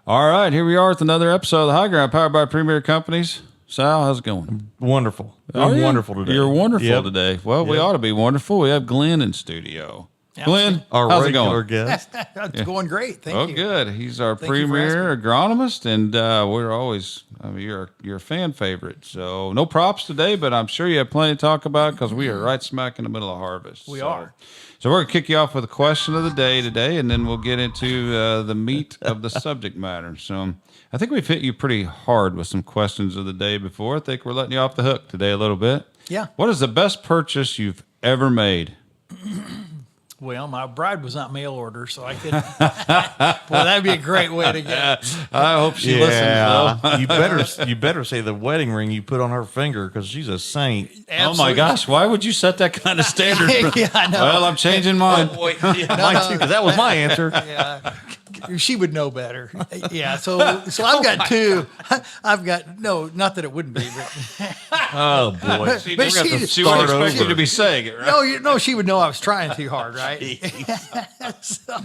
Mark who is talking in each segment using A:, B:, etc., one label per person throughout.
A: All right, here we are with another episode of the High Ground, powered by Premier Companies. Sal, how's it going?
B: Wonderful. I'm wonderful today.
A: You're wonderful today. Well, we ought to be wonderful. We have Glenn in studio. Glenn,
B: our
A: how's it
B: regular
A: going?
B: guest.
C: It's going great. Thank you.
A: Good. He's our
C: Thank you for
A: premier agronomist, and we're always, you're a fan favorite. So no props today, but I'm sure you have plenty to talk about because we are right smack in the middle of harvest.
C: We are.
A: So we're going to kick you off with a question of the day today, and then we'll get into the meat of the subject matter. So I think we've hit you pretty hard with some questions of the day before. I think we're letting you off the hook today a little bit.
C: Yeah.
A: What is the best purchase you've ever made?
C: Well, my bride was not mail order, so I couldn't. Well, that'd be a great way to go.
A: I hope she listens, though.
B: you better say the wedding ring you put on her finger because she's a saint.
A: Absolutely. Oh my gosh! Why would you set that kind of standard?
C: Yeah, I know.
A: Well, I'm changing mine.
B: Mine too, because that was my answer.
C: Yeah, she would know better. Yeah, so I've got two. I've got not that it wouldn't be, but
B: Oh boy,
A: She
C: But
A: would
C: she-
A: expect you to be saying it, right?
C: no, she would know I was trying too hard, right? So,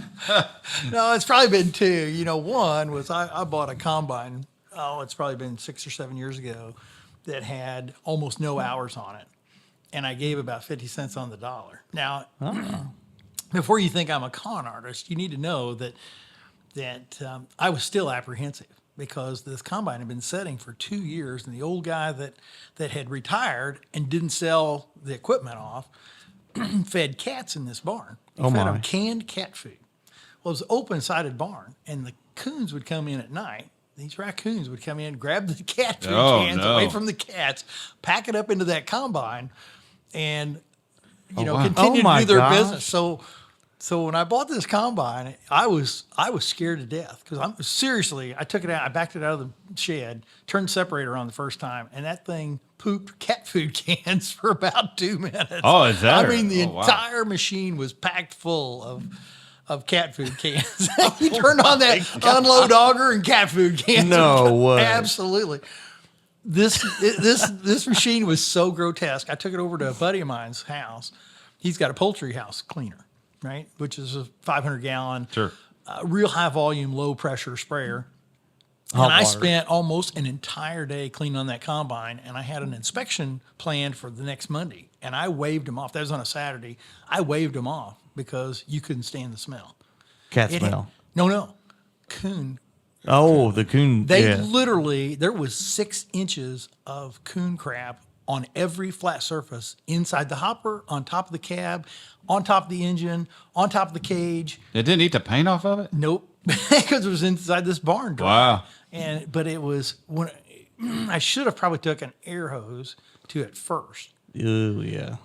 C: no, it's probably been two. One was I bought a combine. Oh, it's probably been 6 or 7 years ago that had almost no hours on it, and I gave about 50 cents on the dollar. Now, before you think I'm a con artist, you need to know that I was still apprehensive because this combine had been setting for 2 years, and the old guy that had retired and didn't sell the equipment off fed cats in this barn. He fed them canned cat food. Well, it was an open-sided barn, and the coons would come in at night. These raccoons would come in, grab the cat food cans away from the cats, pack it up into that combine, and continue to do their business. So when I bought this combine, I was scared to death because I took it out, I backed it out of the shed, turned the separator on the first time, and that thing pooped cat food cans for about 2 minutes.
A: Oh, is that?
C: I mean, the entire machine was packed full of cat food cans. You turned on that unload auger and cat food cans.
B: No way.
C: Absolutely. This machine was so grotesque. I took it over to a buddy of mine's house. He's got a poultry house cleaner, right? Which is a 500-gallon, real high volume, low pressure sprayer. I spent almost an entire day cleaning on that combine, and I had an inspection planned for the next Monday, and I waved them off. That was on a Saturday. I waved them off because you couldn't stand the smell.
B: Cat smell.
C: No. Coon.
B: Oh, the coon.
C: They literally, there was 6 inches of coon crap on every flat surface, inside the hopper, on top of the cab, on top of the engine, on top of the cage.
A: It didn't eat the paint off of it?
C: Nope, because it was inside this barn door.
A: Wow.
C: But it was, when I should have probably took an air hose to it first.
B: Oh, yeah.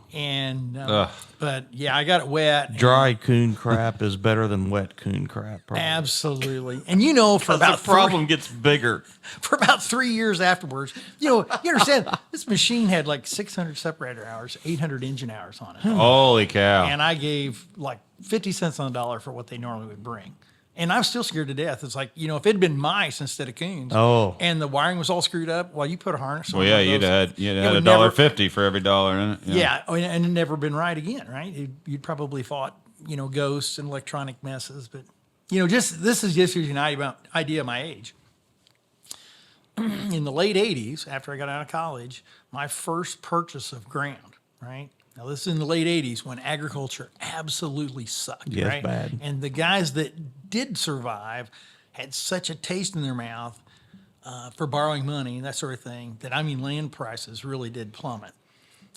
C: But yeah, I got it wet.
B: Dry coon crap is better than wet coon crap. Probably.
C: Absolutely. And for about
B: the problem gets bigger.
C: For about 3 years afterwards, you understand, this machine had like 600 separator hours, 800 engine hours on it.
A: Holy cow.
C: And I gave like 50 cents on the dollar for what they normally would bring. And I'm still scared to death. It's like, if it had been mice instead of coons, and the wiring was all screwed up, well, you put a harness on.
A: Well, yeah, you'd have had $1.50 for every dollar in it.
C: Yeah, and it never been right again, right? You'd probably fought, ghosts and electronic messes. But, this is just an idea of my age. In the late 80s, after I got out of college, my first purchase of ground, right? Now, this is in the late 80s when agriculture absolutely sucked, right?
B: Bad.
C: And the guys that did survive had such a taste in their mouth for borrowing money and that sort of thing that, land prices really did plummet.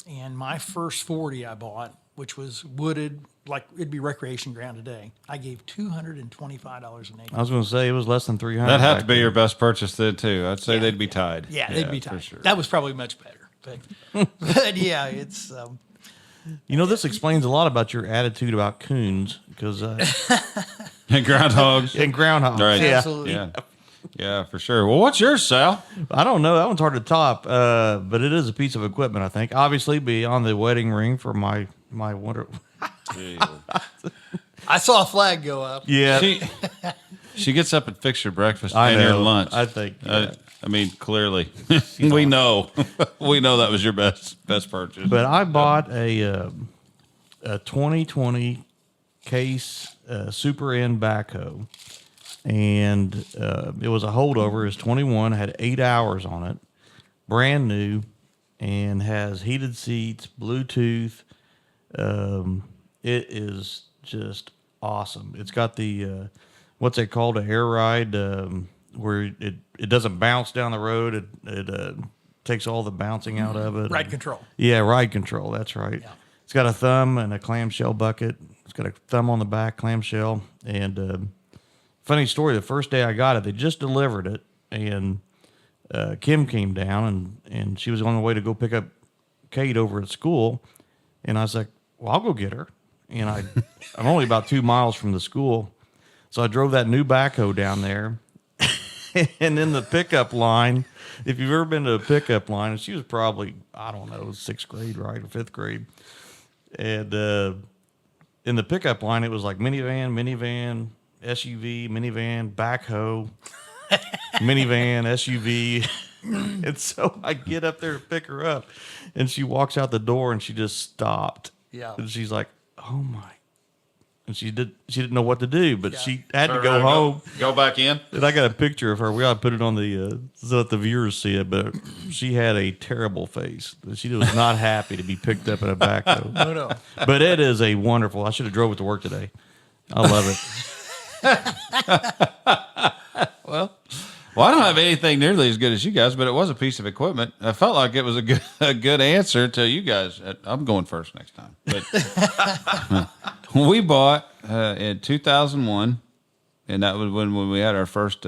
C: And my first 40 I bought, which was wooded, like it'd be recreation ground today, I gave $225 an acre.
B: I was going to say it was less than 300.
A: That'd have to be your best purchase then, too. I'd say they'd be tied.
C: Yeah, they'd be tied.
A: For sure.
C: That was probably much better. But yeah, it's...
B: this explains a lot about your attitude about coons, because
A: And groundhogs.
B: and groundhogs.
A: Right.
B: Yeah.
C: Absolutely.
A: Yeah, for sure. Well, what's yours, Sal?
B: I don't know. That one's hard to top, but it is a piece of equipment, I think. Obviously, beyond the wedding ring for my wonder.
C: I saw a flag go up.
B: Yeah,
A: She gets up and fixes your breakfast
B: I
A: and
B: know.
A: your lunch.
B: I think. Yeah.
A: Clearly, we know that was your best purchase.
B: But I bought a 2020 Case Super N backhoe and it was a holdover. It's 21, had 8 hours on it, brand new, and has heated seats, Bluetooth. It is just awesome. It's got the what's it called, an air ride, where it doesn't bounce down the road. It takes all the bouncing out of it.
C: Ride control.
B: Yeah, ride control. That's right.
C: Yeah.
B: It's got a thumb and a clamshell bucket. It's got a thumb on the back, clamshell. And funny story, the first day I got it, they just delivered it, and Kim came down, and she was on the way to go pick up Kate over at school. And I was like, well, I'll go get her. And I'm only about 2 miles from the school. So I drove that new backhoe down there. And in the pickup line, if you've ever been to a pickup line, and she was probably, I don't know, 6th grade, right, or 5th grade. And in the pickup line, it was like minivan, SUV, minivan, backhoe, minivan, SUV. And so I get up there to pick her up, and she walks out the door, and she just stopped.
C: Yeah.
B: And she's like, oh, my. And she didn't know what to do, but
C: Yeah.
B: she had to
A: Turn
B: go
A: around,
B: home.
A: Go back in.
B: And I got a picture of her. We ought to put it on the so that the viewers see it. But she had a terrible face. She was not happy to be picked up in a backhoe.
C: No.
B: But it is a wonderful. I should have drove it to work today. I love it.
A: Well, I don't have anything nearly as good as you guys, but it was a piece of equipment. I felt like it was a good answer to you guys. I'm going first next time. But we bought in 2001, and that was when we had our first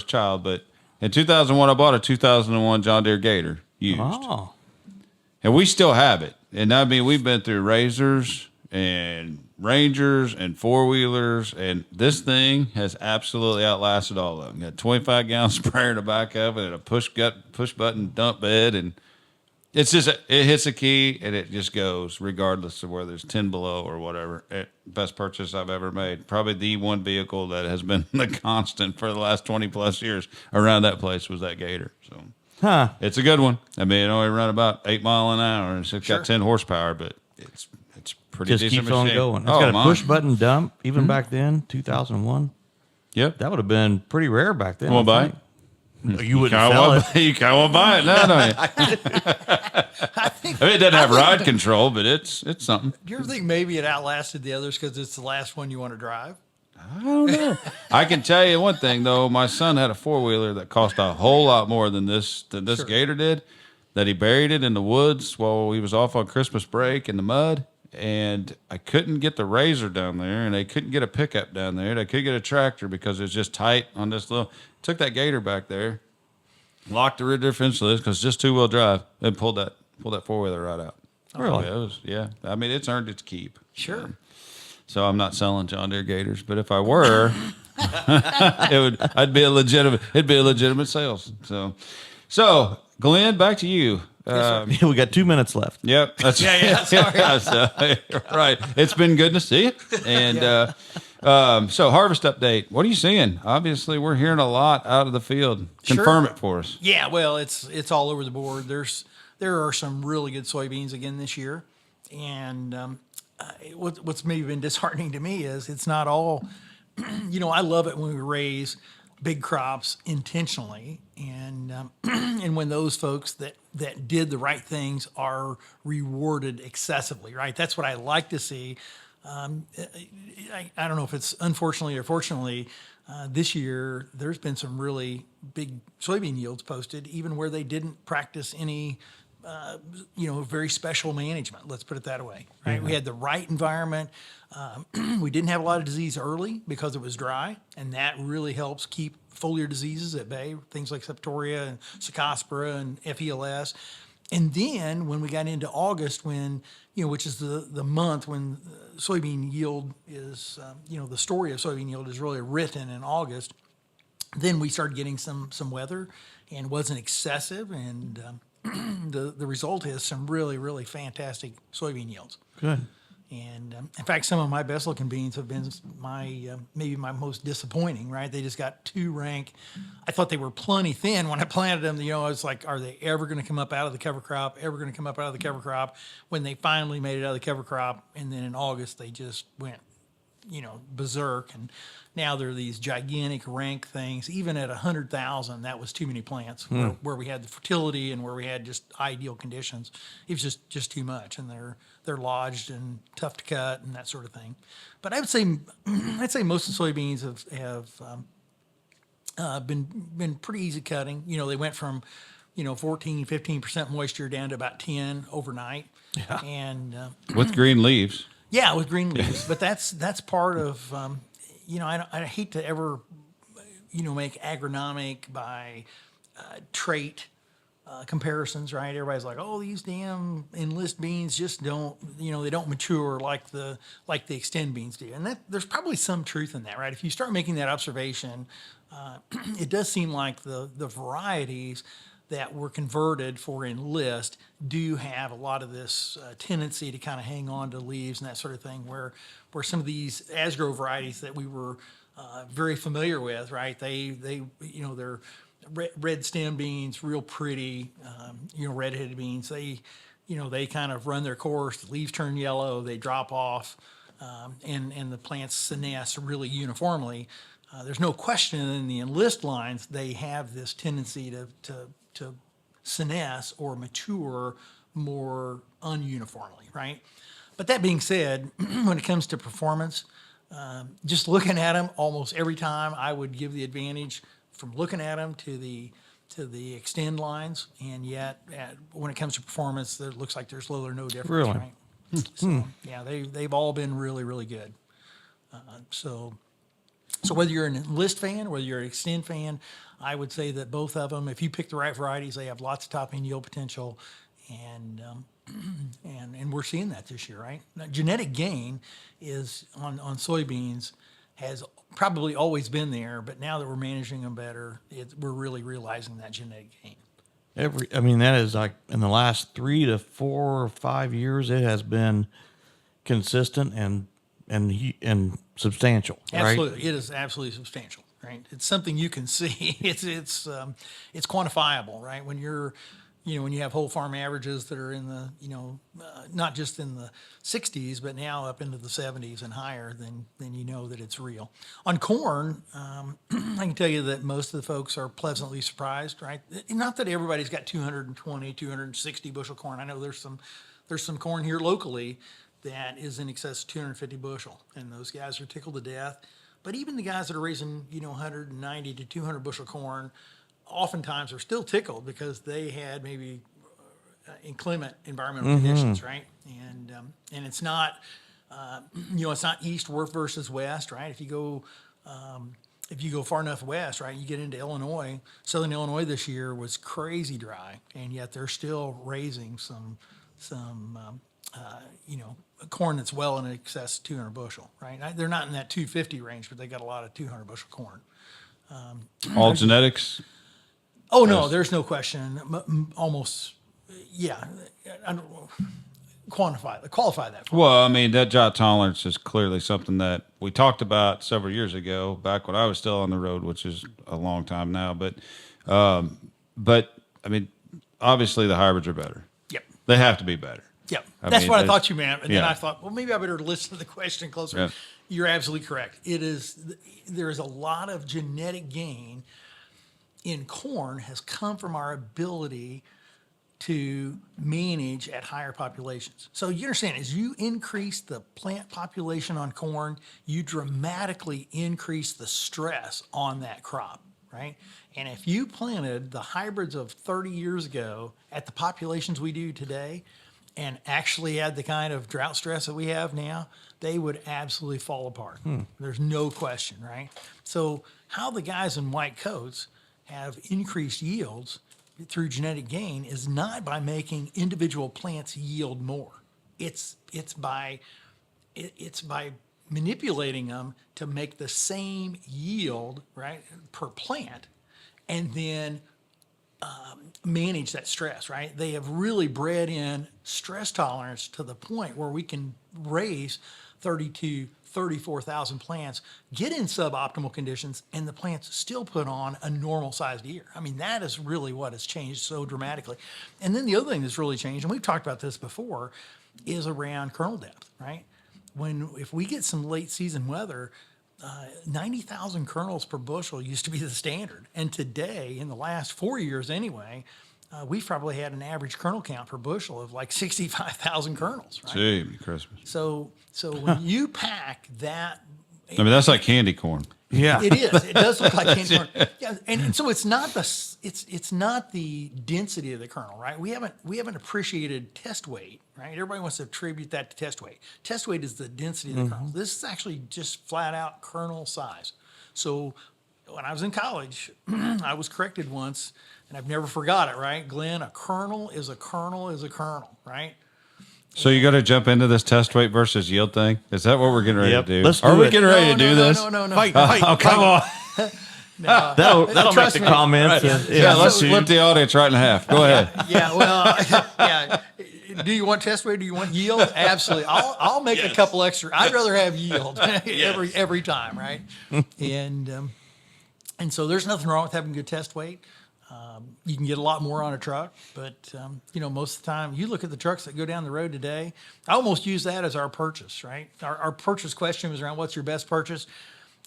A: child. But in 2001, I bought a 2001 John Deere Gator used,
B: Oh,
A: and we still have it. And I mean, we've been through Razors and Rangers and 4-wheelers, and this thing has absolutely outlasted all of them. Got a 25-gallon sprayer in the back of it, and a push button dump bed, and it's just it hits a key and it just goes regardless of whether it's 10 below or whatever. Best purchase I've ever made. Probably the one vehicle that has been the constant for the last 20 plus years around that place was that Gator. So
B: huh.
A: it's a good one. I mean, it only run about 8 miles an hour, and it's got 10 horsepower, but it's pretty
B: Just
A: decent
B: keeps on
A: machine.
B: going. It's
A: Oh,
B: got a
A: mine.
B: push button dump. Even back then, 2001.
A: Yep.
B: That would have been pretty rare back then.
A: Want to
B: I
A: buy it?
B: think. You wouldn't sell it.
A: You kind of want to buy it. No. I mean, it doesn't have ride control, but it's something.
C: Do you ever think maybe it outlasted the others because it's the last one you want to drive?
A: I don't know. I can tell you one thing though. My son had a 4-wheeler that cost a whole lot more than this
C: Sure.
A: Gator did. That he buried it in the woods while he was off on Christmas break in the mud. And I couldn't get the Razor down there, and they couldn't get a pickup down there. They couldn't get a tractor because it was just tight on this little. Took that Gator back there, locked the rear differential because it's just 2-wheel drive, and pulled that 4-wheeler right out.
B: Really?
A: Yeah. I mean, it's earned its keep.
C: Sure.
A: So I'm not selling John Deere Gators, but if I were, it'd be a legitimate sales. So Glenn, back to you.
B: We got 2 minutes left.
A: Yep. That's, sorry. So, right. It's been good to see you. And so harvest update. What are you seeing? Obviously, we're hearing a lot out of the field. Confirm it for us.
C: Yeah, well, it's all over the board. There are some really good soybeans again this year, and what's maybe been disheartening to me is it's not all. I love it when we raise big crops intentionally, and and when those folks that did the right things are rewarded excessively, right? That's what I like to see. I don't know if it's unfortunately or fortunately, this year there's been some really big soybean yields posted, even where they didn't practice any, very special management. Let's put it that way, right? We had the right environment. We didn't have a lot of disease early because it was dry, and that really helps keep foliar diseases at bay, things like Septoria and Cercospora and FELS. And then when we got into August, when, which is the month when soybean yield is, the story of soybean yield is really written in August, then we started getting some weather and wasn't excessive. And the result is some really, really fantastic soybean yields.
B: Good.
C: And in fact, some of my best looking beans have been maybe my most disappointing, right? They just got 2 rank. I thought they were plenty thin when I planted them. I was like, are they ever going to come up out of the cover crop? When they finally made it out of the cover crop, and then in August, they just went berserk. And now there are these gigantic rank things. Even at 100,000, that was too many plants where we had the fertility and where we had just ideal conditions. It was just too much, and they're lodged and tough to cut and that sort of thing. But I'd say most of the soybeans have been pretty easy cutting. They went from 14, 15% moisture down to about 10 overnight.
B: Yeah.
C: And
A: with green leaves.
C: yeah, with green leaves. But that's part of I hate to ever make agronomic by trait comparisons, right? Everybody's like, oh, these damn Enlist beans just don't, they don't mature like the Xtend beans do. And there's probably some truth in that, right? If you start making that observation, it does seem like the varieties that were converted for Enlist do have a lot of this tendency to kind of hang on to leaves and that sort of thing, where some of these Asgrow varieties that we were very familiar with, right? They're red stem beans, real pretty, red-headed beans. They kind of run their course. The leaves turn yellow, they drop off, and the plants senesce really uniformly. There's no question in the Enlist lines they have this tendency to senesce or mature more ununiformly, right? But that being said, when it comes to performance, just looking at them almost every time, I would give the advantage from looking at them to the Xtend lines, and yet when it comes to performance, it looks like there's little or no difference,
B: Really?
C: right? So yeah, they've all been really, really good. So whether you're an Enlist fan, whether you're an Xtend fan, I would say that both of them, if you pick the right varieties, they have lots of top end yield potential, and we're seeing that this year, right? Now, genetic gain is on soybeans has probably always been there, but now that we're managing them better, we're really realizing that genetic gain.
B: That is like in the last 3 to 4 or 5 years, it has been consistent and substantial.
C: Absolutely,
B: right?
C: it is absolutely substantial. Right, it's something you can see. It's quantifiable, right? When you have whole farm averages that are in the not just in the 60s, but now up into the 70s and higher, then you know that it's real. On corn, I can tell you that most of the folks are pleasantly surprised, right? Not that everybody's got 220, 260 bushel corn. I know there's some corn here locally that is in excess of 250 bushel, and those guys are tickled to death. But even the guys that are raising 190 to 200 bushel corn, oftentimes are still tickled because they had maybe inclement environmental conditions, right? And it's not it's not east versus west, right? If you go far enough west, right, you get into Illinois. Southern Illinois this year was crazy dry, and yet they're still raising some corn that's well in excess of 200 bushel, right? They're not in that 250 range, but they got a lot of 200 bushel corn.
A: All genetics?
C: Oh, no, there's no question. Almost, yeah. I don't qualify that.
A: Well, that drought tolerance is clearly something that we talked about several years ago, back when I was still on the road, which is a long time now. But obviously the hybrids are better.
C: Yep.
A: They have to be better.
C: Yep. That's what I thought you meant. And then
A: yeah.
C: I thought, well, maybe I better listen to the question closer.
A: Yeah.
C: You're absolutely correct. There is a lot of genetic gain in corn has come from our ability to manage at higher populations. So you understand, as you increase the plant population on corn, you dramatically increase the stress on that crop, right? And if you planted the hybrids of 30 years ago at the populations we do today, and actually had the kind of drought stress that we have now, they would absolutely fall apart. There's no question, right? So how the guys in white coats have increased yields through genetic gain is not by making individual plants yield more. It's by manipulating them to make the same yield, right, per plant, and then manage that stress, right? They have really bred in stress tolerance to the point where we can raise 34,000 plants, get in suboptimal conditions, and the plants still put on a normal sized ear. That is really what has changed so dramatically. And then the other thing that's really changed, and we've talked about this before, is around kernel depth, right? if we get some late season weather, 90,000 kernels per bushel used to be the standard. And today, in the last 4 years anyway, we've probably had an average kernel count per bushel of like 65,000 kernels, right?
A: Gee, Christmas.
C: So when you pack that,
A: I mean, that's like candy corn.
B: Yeah.
C: it is. It does look like candy corn. Yeah, and so it's not the density of the kernel, right? We haven't appreciated test weight, right? Everybody wants to attribute that to test weight. Test weight is the density of the kernel. This is actually just flat out kernel size. So when I was in college, I was corrected once, and I've never forgot it, right? Glenn, a kernel is a kernel is a kernel, right?
A: So you got to jump into this test weight versus yield thing. Is that what we're getting ready
B: Yep.
A: to do?
B: Let's do
A: Are we
B: it.
A: getting ready to do this?
C: No.
B: Fight,
A: Oh, come on.
B: That'll make
C: Trust
B: the
C: me.
B: comments.
A: Yeah, let's split the audience right in half. Go ahead.
C: Yeah, well, yeah. Do you want test weight? Do you want yield? Absolutely. I'll make a couple extra. I'd rather have yield every time, right? And so there's nothing wrong with having good test weight. You can get a lot more on a truck, but most of the time, you look at the trucks that go down the road today. I almost use that as our purchase, right? Our purchase question was around what's your best purchase.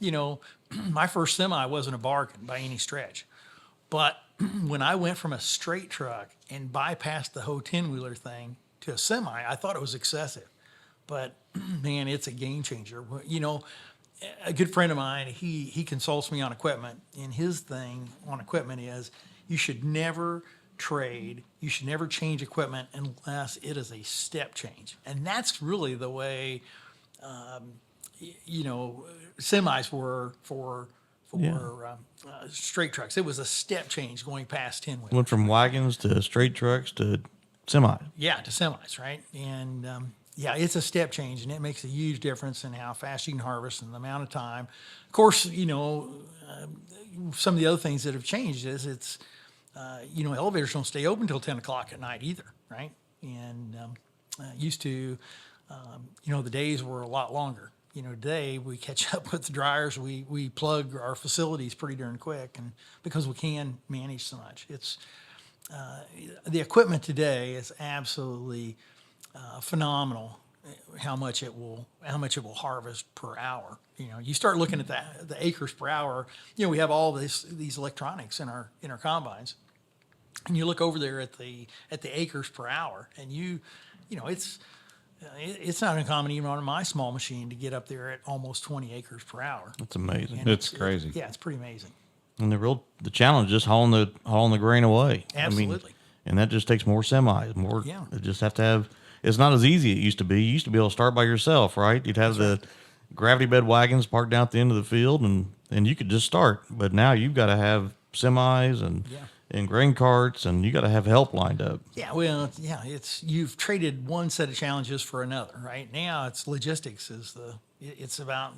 C: My first semi wasn't a bargain by any stretch, but when I went from a straight truck and bypassed the whole 10-wheeler thing to a semi, I thought it was excessive. But man, it's a game changer. A good friend of mine, he consults me on equipment, and his thing on equipment is you should never trade, you should never change equipment unless it is a step change. And that's really the way, semis were for straight trucks. It was a step change going past 10-wheelers.
B: Went from wagons to straight trucks to semi.
C: Yeah, to semis, right? And it's a step change, and it makes a huge difference in how fast you can harvest and the amount of time. Of course, some of the other things that have changed is it's, elevators don't stay open until 10 o'clock at night either, right? And used to, the days were a lot longer. Today we catch up with the dryers. We plug our facilities pretty darn quick, and because we can manage so much, it's the equipment today is absolutely phenomenal. How much it will harvest per hour. You start looking at the acres per hour. We have all these electronics in our combines, and you look over there at the acres per hour, and it's not uncommon even on my small machine to get up there at almost 20 acres per hour.
B: That's amazing.
C: And
A: It's crazy.
C: it's pretty amazing.
B: And the challenge is just hauling the grain away.
C: Absolutely.
B: And that just takes more semis. More.
C: Yeah.
B: You just have to have. It's not as easy as it used to be. You used to be able to start by yourself, right? You'd have the gravity bed wagons parked down at the end of the field, and you could just start. But now you've got to have semis and grain carts, and you got to have help lined up.
C: Yeah, well, you've traded one set of challenges for another, right? Now it's logistics it's about,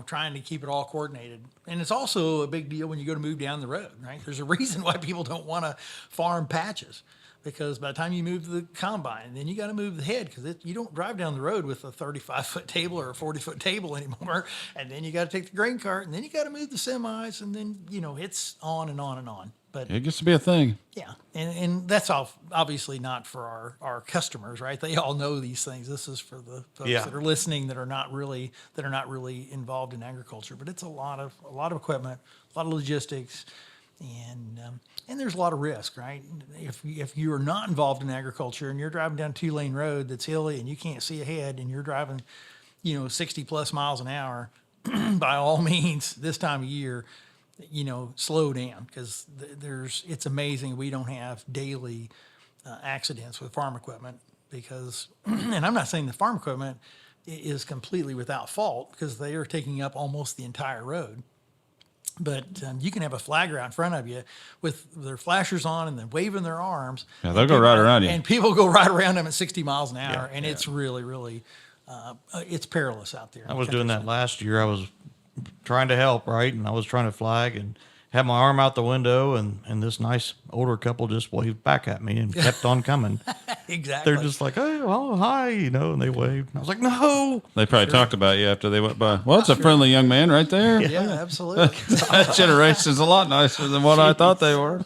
C: trying to keep it all coordinated. And it's also a big deal when you go to move down the road, right? There's a reason why people don't want to farm patches, because by the time you move the combine, then you got to move the head, because you don't drive down the road with a 35-foot table or a 40-foot table anymore. And then you got to take the grain cart, and then you got to move the semis, and then, it's on and on and on. But
A: It gets to be a thing.
C: yeah, and that's obviously not for our customers, right? They all know these things. This is for the folks that are listening that are not really involved in agriculture. But it's a lot of equipment, a lot of logistics, and there's a lot of risk, right? If you are not involved in agriculture and you're driving down a 2-lane road that's hilly and you can't see ahead and you're driving, 60 plus miles an hour, by all means, this time of year, slow down, because it's amazing we don't have daily accidents with farm equipment, because, and I'm not saying the farm equipment is completely without fault, because they are taking up almost the entire road. But you can have a flagger out in front of you with their flashers on and then waving their arms.
A: Yeah, they'll go right around you.
C: And people go right around them at 60 miles an hour, and it's really, really, it's perilous out there.
B: I was doing that last year. I was trying to help, right? And I was trying to flag and had my arm out the window, and this nice older couple just waved back at me and kept on coming.
C: Exactly.
B: They're just like, oh, hi, and they waved. And I was like, no.
A: They probably talked about you after they went by. Well, it's a friendly young man right there.
C: Yeah, absolutely.
A: That generation's a lot nicer than what I thought they were.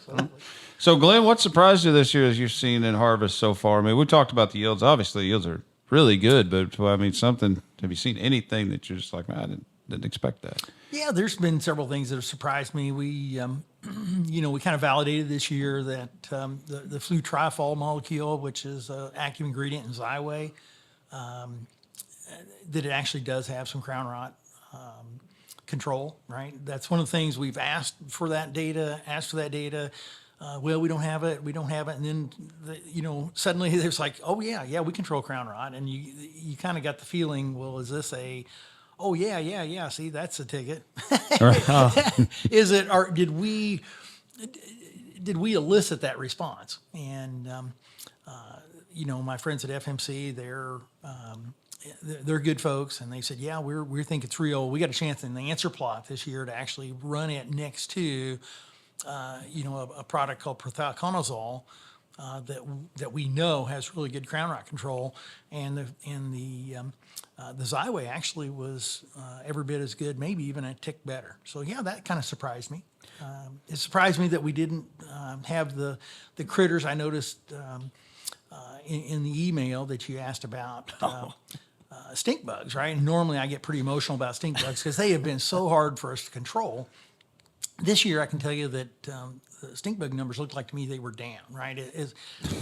A: So, Glenn, what surprised you this year as you've seen in harvest so far? I mean, we talked about the yields. Obviously, yields are really good. But I mean, something. Have you seen anything that you're just like, man, I didn't expect that?
C: Yeah, there's been several things that have surprised me. We, we kind of validated this year that the flutriafol molecule, which is an active ingredient in Xyway, that it actually does have some crown rot control, right? That's one of the things we've asked for that data. Well, we don't have it. And then, suddenly there's like, oh yeah, we control crown rot. And you kind of got the feeling, well, is this oh yeah. See, that's a ticket. Is it, or did we elicit that response? And, my friends at FMC, they're good folks, and they said, yeah, we think it's real. We got a chance in the answer plot this year to actually run it next to, a product called prothioconazole that we know has really good crown rot control, and the Xyway actually was every bit as good, maybe even a tick better. So yeah, that kind of surprised me. It surprised me that we didn't have the critters. I noticed in the email that you asked about. Stink bugs, right? And normally I get pretty emotional about stink bugs because they have been so hard for us to control. This year, I can tell you that the stink bug numbers looked like to me they were down, right?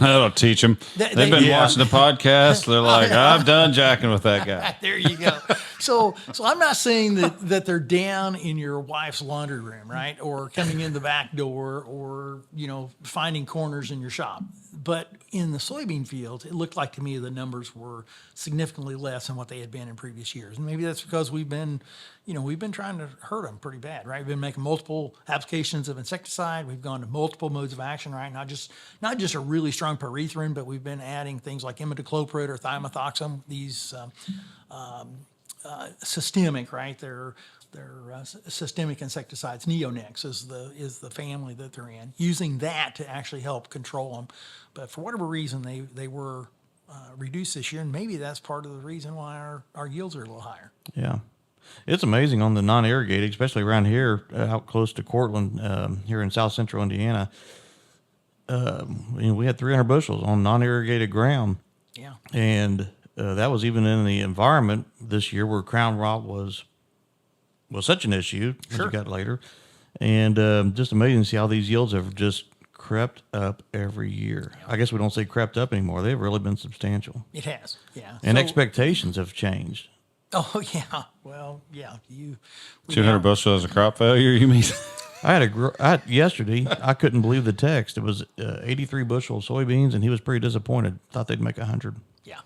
A: That'll teach them. They've been watching the podcast. They're like, I'm done jacking with that guy.
C: There you go. So I'm not saying that they're down in your wife's laundry room, right? Or coming in the back door, or finding corners in your shop. But in the soybean fields, it looked like to me the numbers were significantly less than what they had been in previous years. And maybe that's because we've been trying to hurt them pretty bad, right? We've been making multiple applications of insecticide. We've gone to multiple modes of action, right? Not just a really strong pyrethrin, but we've been adding things like imidacloprid or thiamethoxam. These systemic, right? They're systemic insecticides. Neonics is the family that they're in. Using that to actually help control them, but for whatever reason they were reduced this year, and maybe that's part of the reason why our yields are a little higher.
B: Yeah. It's amazing on the non-irrigated, especially around here, out close to Cortland, here in south central Indiana. We had 300 bushels on non-irrigated ground.
C: Yeah.
B: And that was even in the environment this year where crown rot was such an issue as it got later. And just amazing to see how these yields have just crept up every year. Yeah. I guess we don't say crept up anymore. They've really been substantial.
C: It has, yeah.
B: And expectations have changed.
C: Oh, yeah. Well, yeah.
A: 200 bushels as a crop failure, you mean?
B: Yesterday, I couldn't believe the text. It was 83 bushel soybeans, and he was pretty disappointed. Thought they'd make 100.
C: Yeah.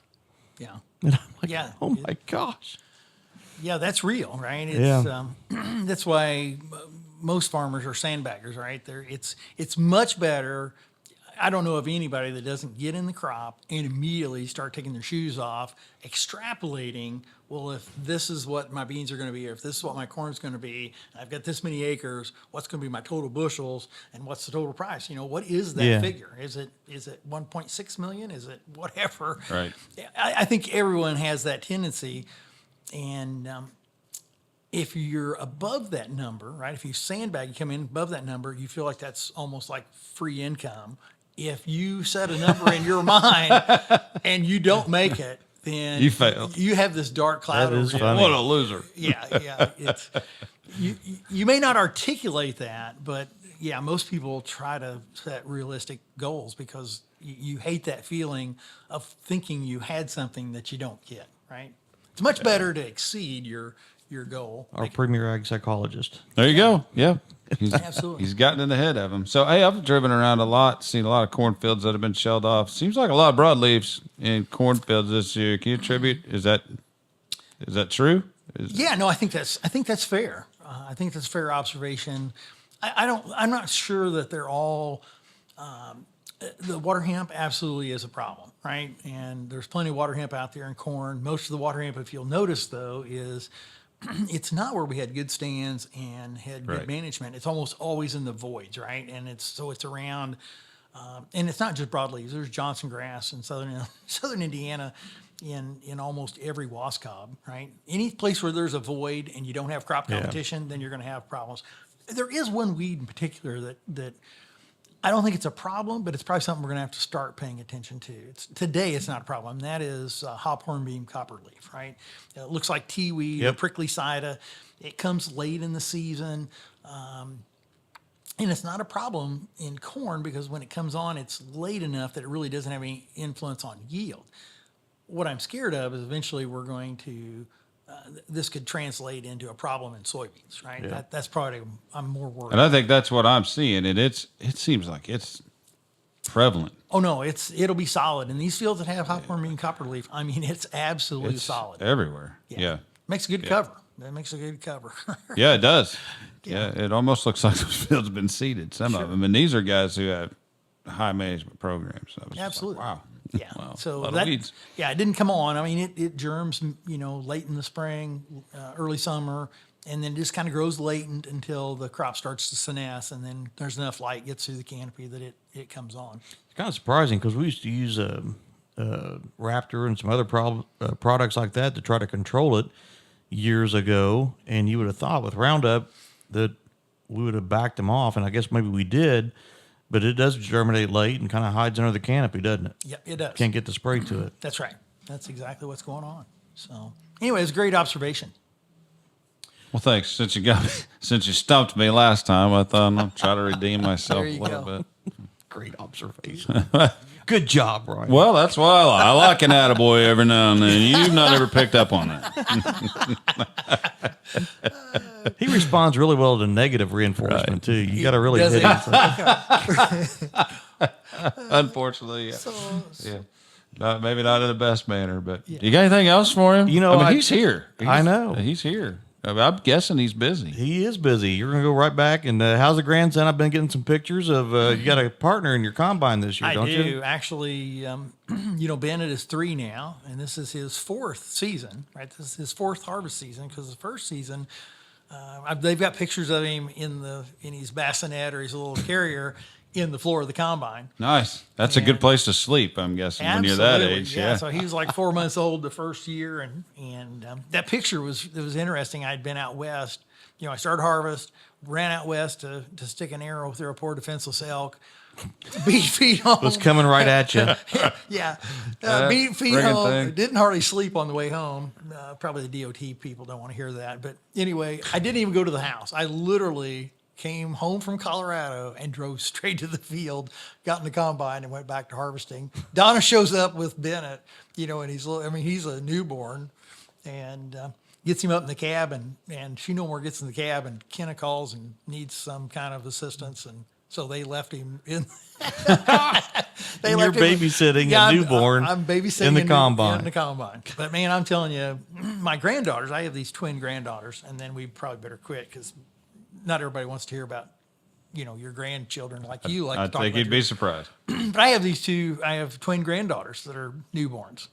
B: And I'm like, oh my gosh.
C: Yeah, that's real, right? That's why most farmers are sandbaggers, right? It's much better. I don't know of anybody that doesn't get in the crop and immediately start taking their shoes off, extrapolating, well, if this is what my beans are going to be, or if this is what my corn is going to be, I've got this many acres, what's going to be my total bushels, and what's the total price? What is that figure? Is it 1.6 million? Is it whatever?
A: Right.
C: I think everyone has that tendency, and if you're above that number, right? If you sandbag, you come in above that number, you feel like that's almost like free income. If you set a number in your mind and you don't make it, then
A: you fail.
C: You have this dark cloud.
B: That is
C: over
B: funny.
A: What a loser.
C: Yeah. It's you may not articulate that, but yeah, most people try to set realistic goals because you hate that feeling of thinking you had something that you don't get. Right? It's much better to exceed your goal.
B: Our Premier Ag Psychologist.
A: There you go. Yeah.
C: Absolutely.
A: He's gotten in the head of him. So, hey, I've driven around a lot, seen a lot of cornfields that have been shelled off. Seems like a lot of broadleaves in cornfields this year. Can you attribute? Is that true?
C: No, I think that's fair. I think that's a fair observation. I'm not sure that they're all. The water hemp absolutely is a problem, right? And there's plenty of water hemp out there in corn. Most of the water hemp, if you'll notice, though, is it's not where we had good stands and had good management. It's almost always in the voids, right? And it's around, and it's not just broadleaves. There's Johnson grass in southern Indiana, in almost every wascob, right? Any place where there's a void and you don't have crop competition, then you're going to have problems. There is one weed in particular that I don't think it's a problem, but it's probably something we're going to have to start paying attention to. Today, it's not a problem. That is hop hornbeam copperleaf, right? It looks like teaweed or prickly cider. It comes late in the season. And it's not a problem in corn because when it comes on, it's late enough that it really doesn't have any influence on yield. What I'm scared of is eventually we're going to, this could translate into a problem in soybeans, right?
B: Yeah.
C: That's probably, I'm more worried.
A: And I think that's what I'm seeing. And it seems like it's prevalent.
C: Oh no, it'll be solid. In these fields that have hop hornbeam copperleaf, I mean, it's absolutely solid.
A: Everywhere. Yeah.
C: Makes a good cover. That makes a good cover.
A: Yeah, it does. Yeah, it almost looks like those fields have been seeded, some of them. And these are guys who have high management programs. So I was just
C: Absolutely.
A: like, wow.
C: Yeah.
A: Wow.
C: So
A: A lot of
C: that,
A: weeds.
C: yeah, it didn't come on. I mean, it germs, late in the spring, early summer, and then just kind of grows latent until the crop starts to senesce, and then there's enough light gets through the canopy that it comes on.
B: It's kind of surprising because we used to use Raptor and some other products like that to try to control it years ago, and you would have thought with Roundup that we would have backed them off, and I guess maybe we did, but it does germinate late and kind of hides under the canopy, doesn't it?
C: Yep, it does.
B: Can't get the spray to it.
C: That's right. That's exactly what's going on. So, anyway, it's a great observation.
A: Well, thanks. Since you stumped me last time, I thought I'll try to redeem myself
C: There
A: a
C: you
A: little
C: go.
A: bit.
B: Great observation. Good job, Brian.
A: Well, that's why I like an attaboy every now and then. You've not ever picked up on that.
B: He responds really well to negative reinforcement too. You got to really
C: Does
B: hit
C: he?
B: him.
A: Unfortunately, yeah.
C: So,
A: Maybe not in the best manner, but you got anything else for him?
B: You know,
A: I mean,
B: I-
A: he's here.
B: I know.
A: He's here. I mean, I'm guessing he's busy.
B: He is busy. You're going to go right back. And how's the grandson? I've been getting some pictures of you got a partner in your combine this year,
C: I
B: don't
C: do.
B: you?
C: Actually, Bennett is 3 now, and this is his 4th season, right? This is his 4th harvest season because the first season, they've got pictures of him in his bassinet or his little carrier in the floor of the combine.
A: Nice. That's a good
C: And-
A: place to sleep, I'm guessing, when you're that
C: Absolutely,
A: age.
C: yeah. So he was like 4 months old the first year, and that picture was interesting. I'd been out west. I started harvest, ran out west to stick an arrow through a poor defenseless elk. Beat feet home.
B: Was coming right at you.
C: Yeah,
A: That
C: beat feet
A: friggin'
C: home.
A: thing.
C: Didn't hardly sleep on the way home. Probably the DOT people don't want to hear that. But anyway, I didn't even go to the house. I literally came home from Colorado and drove straight to the field, got in the combine, and went back to harvesting. Donna shows up with Bennett, and he's a newborn, and gets him up in the cab, and she no more gets in the cab, and Kenna calls and needs some kind of assistance, and so they left him in.
B: And you're babysitting a newborn
C: I'm babysitting
B: in the
C: a
B: combine.
C: In the combine. But man, I'm telling you, my granddaughters. I have these twin granddaughters, and then we probably better quit because not everybody wants to hear about, your grandchildren like you like
A: I
C: to talk
A: think
C: about.
A: you'd be surprised.
C: But I have twin granddaughters that are newborns.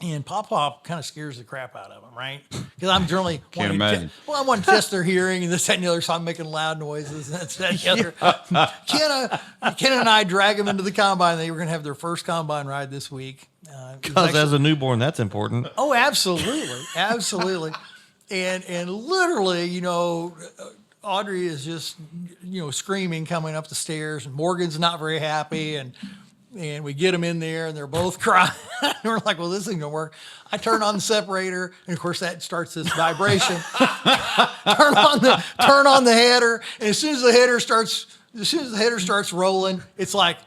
C: And Pop kind of scares the crap out of them, right? Because I'm generally
A: Can't
C: wanting
A: imagine.
C: I want to test their hearing and this, that, and the other, so I'm making loud noises and that's that, and the other. Kenna and I drag them into the combine. They were going to have their first combine ride this week. It was
B: Because
C: actually-
B: as a newborn, that's important.
C: Oh, absolutely, absolutely, and literally, Audrey is just, screaming coming up the stairs, and Morgan's not very happy, and we get them in there, and they're both crying. We're like, well, this isn't gonna work. I turn on the separator, and of course that starts this vibration. turn on the header, and as soon as the header starts rolling, it's like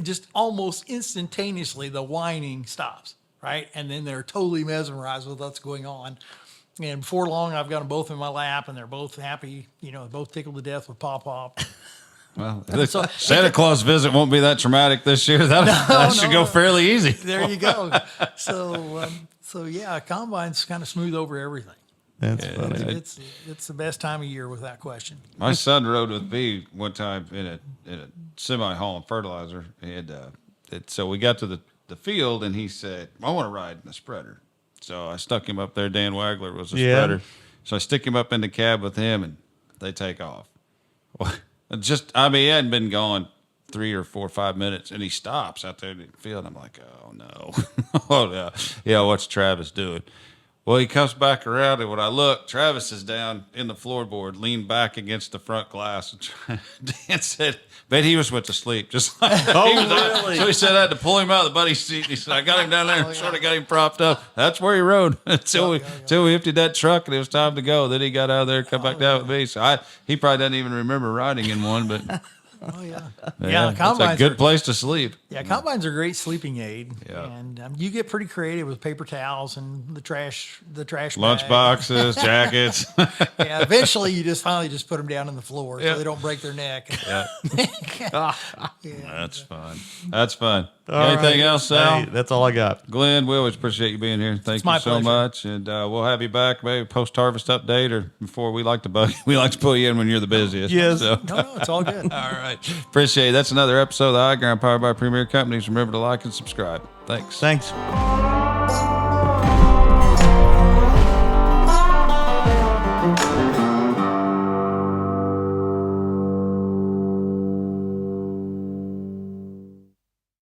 C: just almost instantaneously the whining stops, right? And then they're totally mesmerized with what's going on. And before long, I've got them both in my lap, and they're both happy. Both tickled to death with Pop.
A: Well, the Santa Claus visit won't be that traumatic this year. That should go fairly easy.
C: There you go. So yeah, combine's kind of smooth over everything.
B: That's funny.
C: It's the best time of year without question.
A: My son rode with me one time in a semi hauling fertilizer, and so we got to the field, and he said, "I want to ride in a spreader." So I stuck him up there. Dan Wagler was a spreader, so I stick him up in the cab with him, and they take off. Well, he hadn't been gone 3 or 4 or 5 minutes, and he stops out there in the field. I'm like, oh no, oh no, yeah. What's Travis doing? Well, he comes back around, and when I look, Travis is down in the floorboard, leaned back against the front glass. Dan said, "Bet he just went to sleep." Just like
B: really?
A: So he said I had to pull him out of the buddy seat. He said, "I got him down there and sort of got him propped up." That's where he rode until we emptied that truck, and it was time to go. Then he got out of there and come back down with me. So he probably doesn't even remember riding in one, but.
C: Oh yeah,
A: Yeah, it's a
C: combines
A: good
C: are,
A: place to sleep.
C: yeah, combines are a great sleeping aid.
A: Yeah.
C: And you get pretty creative with paper towels and the trash
A: Lunch
C: bag.
A: boxes, jackets.
C: Yeah, eventually you finally put them down on the floor
A: Yeah.
C: so they don't break their neck.
A: Yeah. That's fun. That's fun.
B: All
A: Anything
B: right.
A: else, Sal?
B: Hey, that's all I got.
A: Glenn, we always appreciate you being here. Thank you
C: my
A: so
C: pleasure.
A: much. And we'll have you back maybe post-harvest update or before we like to bug. We like to pull you in when you're the busiest.
B: Yes.
A: So.
C: No, it's all good.
A: All right. Appreciate it. That's another episode of the Agronomy powered by Premier Companies. Remember to like and subscribe. Thanks.
B: Thanks.